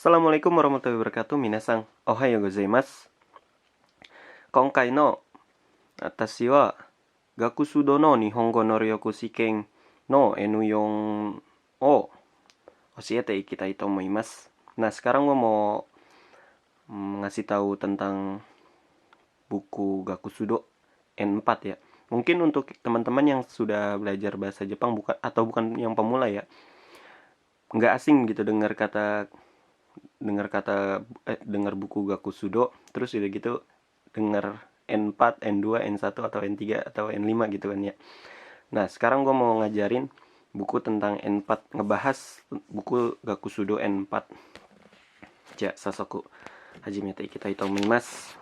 Assalamualaikum warahmatullahi wabarakatuh. Minasan, ohayo gozaimasu. Konkai no atashi wa Gakusudo no Nihongo no Ryoku Shiken no N4 o oshiete ikitai to omoimasu. Nah, sekarang gue mau ngasih tahu tentang buku Gakusudo N4 ya. Mungkin untuk teman-teman yang sudah belajar bahasa Jepang bukan yang pemula ya, nggak asing gitu dengar buku Gakusudo, terus udah gitu dengar N4, N2, N1 atau N3 atau N5 gitu kan ya. Nah, sekarang gue mau ngajarin buku tentang N4, ngebahas buku Gakusudo N4. Ja, sasoku hajimete ikitai to omoimasu.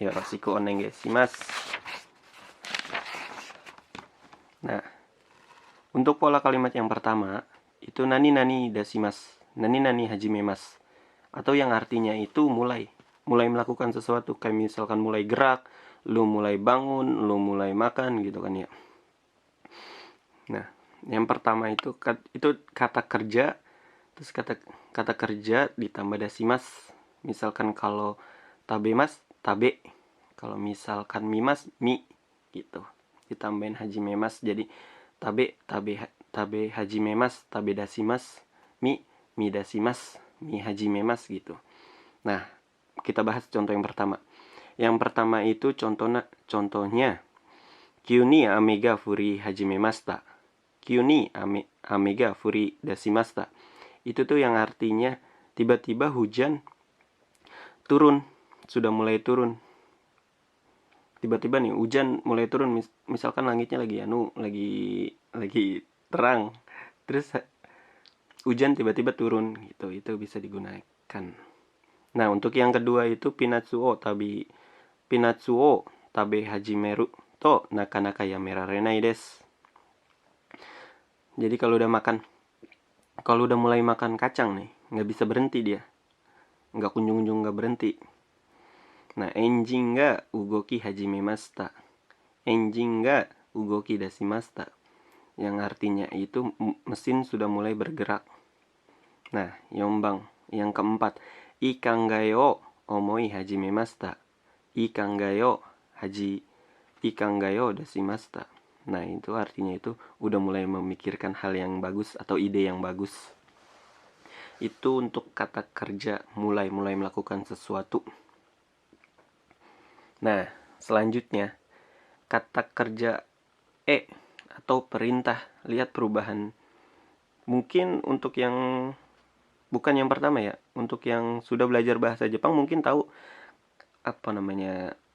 Yoroshiku onegaishimasu. Nah, untuk pola kalimat yang pertama itu nani dashimasu, nani hajimemasu, atau yang artinya itu mulai melakukan sesuatu, kayak misalkan mulai gerak, lu mulai bangun, lu mulai makan gitu kan ya. Nah, yang pertama itu kata kerja, terus kata kerja ditambah dashimasu. Misalkan kalau tabemas, tabe. Kalau misalkan mimas, mi gitu. Ditambahin hajimemasu jadi tabe hajimemasu, tabe dashimasu, mi dashimasu, mi hajimemasu gitu. Nah, kita bahas contoh yang pertama. Yang pertama itu contohnya Kyū ni ame ga furi hajimemashita. Kyū ni ame ga furi dashimashita. Itu tuh yang artinya tiba-tiba hujan turun, sudah mulai turun. Tiba-tiba nih hujan mulai turun, misalkan langitnya lagi terang, terus hujan tiba-tiba turun gitu, itu bisa digunakan. Nah, untuk yang kedua itu pinatsu o tabe hajimeru to nakanaka yamerarenai desu. Jadi kalau udah mulai makan kacang nih, nggak bisa berhenti dia, nggak kunjung-kunjung nggak berhenti. Nah, enjin ga ugoki hajimemashita, enjin ga ugoki dashimashita, yang artinya itu mesin sudah mulai bergerak. Nah, yombang yang keempat, ikangai o omoi hajimemashita, ikangai o dashimashita. Nah, itu artinya itu udah mulai memikirkan hal yang bagus atau ide yang bagus. Itu untuk kata kerja mulai melakukan sesuatu. Nah, selanjutnya kata kerja atau perintah. Lihat perubahan. Mungkin untuk yang bukan yang pertama ya, untuk yang sudah belajar bahasa Jepang mungkin tahu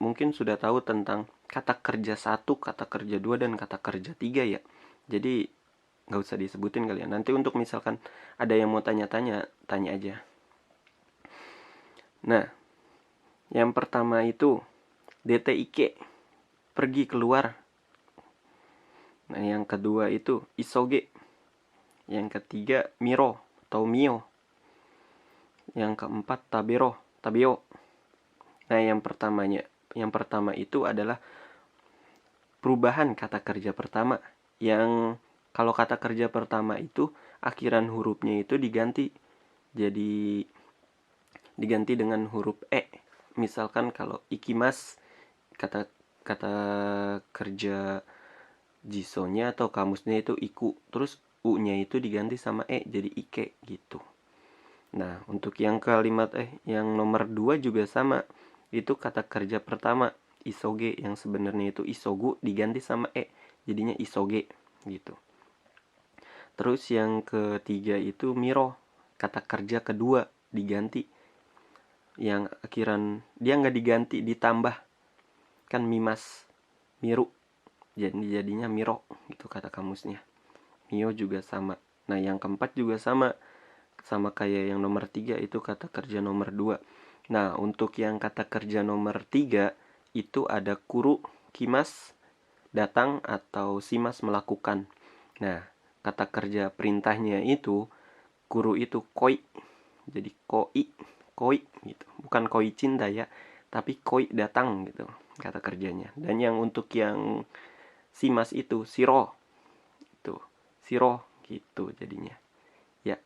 mungkin sudah tahu tentang kata kerja 1, kata kerja 2, dan kata kerja 3 ya. Jadi nggak usah disebutin kali ya. Nanti untuk misalkan ada yang mau tanya-tanya, tanya aja. Nah, yang pertama itu DTIK, pergi keluar. Nah, yang kedua itu isoge. Yang ketiga miro atau mio. Yang keempat tabeo. Nah, yang pertama itu adalah perubahan kata kerja pertama. Yang kalau kata kerja pertama itu akhiran hurufnya itu diganti dengan huruf Misalkan kalau ikimas, kata kerja jisonya atau kamusnya itu iku, terus u-nya itu diganti sama jadi ike gitu. Nah, untuk yang kalimat yang nomor 2 juga sama. Itu kata kerja pertama, isoge, yang sebenarnya itu isogu diganti sama jadinya isoge gitu. Terus yang ketiga itu miro, kata kerja kedua diganti. Yang akhiran dia nggak diganti, ditambah, kan mimas, miru, jadinya miro gitu kata kamusnya. Mio juga sama. Nah, yang keempat juga sama kayak yang nomor 3, itu kata kerja nomor 2. Nah, untuk yang kata kerja nomor 3 itu ada kuru, kimas, datang, atau simas, melakukan. Nah, kata kerja perintahnya itu kuru itu koi, jadi koi gitu, bukan koi cinta ya, tapi koi, datang gitu kata kerjanya. Dan yang untuk yang simas itu siro gitu jadinya ya.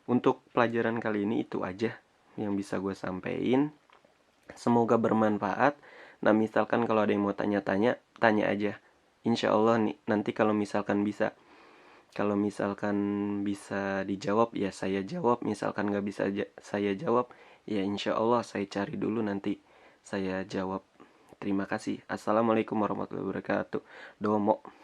Untuk pelajaran kali ini itu aja yang bisa gue sampaikan. Semoga bermanfaat. Nah, misalkan kalau ada yang mau tanya-tanya, tanya aja. Insya Allah nih, nanti kalau misalkan bisa dijawab ya saya jawab. Misalkan nggak bisa saya jawab, ya insya Allah saya cari dulu nanti saya jawab. Terima kasih. Assalamualaikum warahmatullahi wabarakatuh. Domo.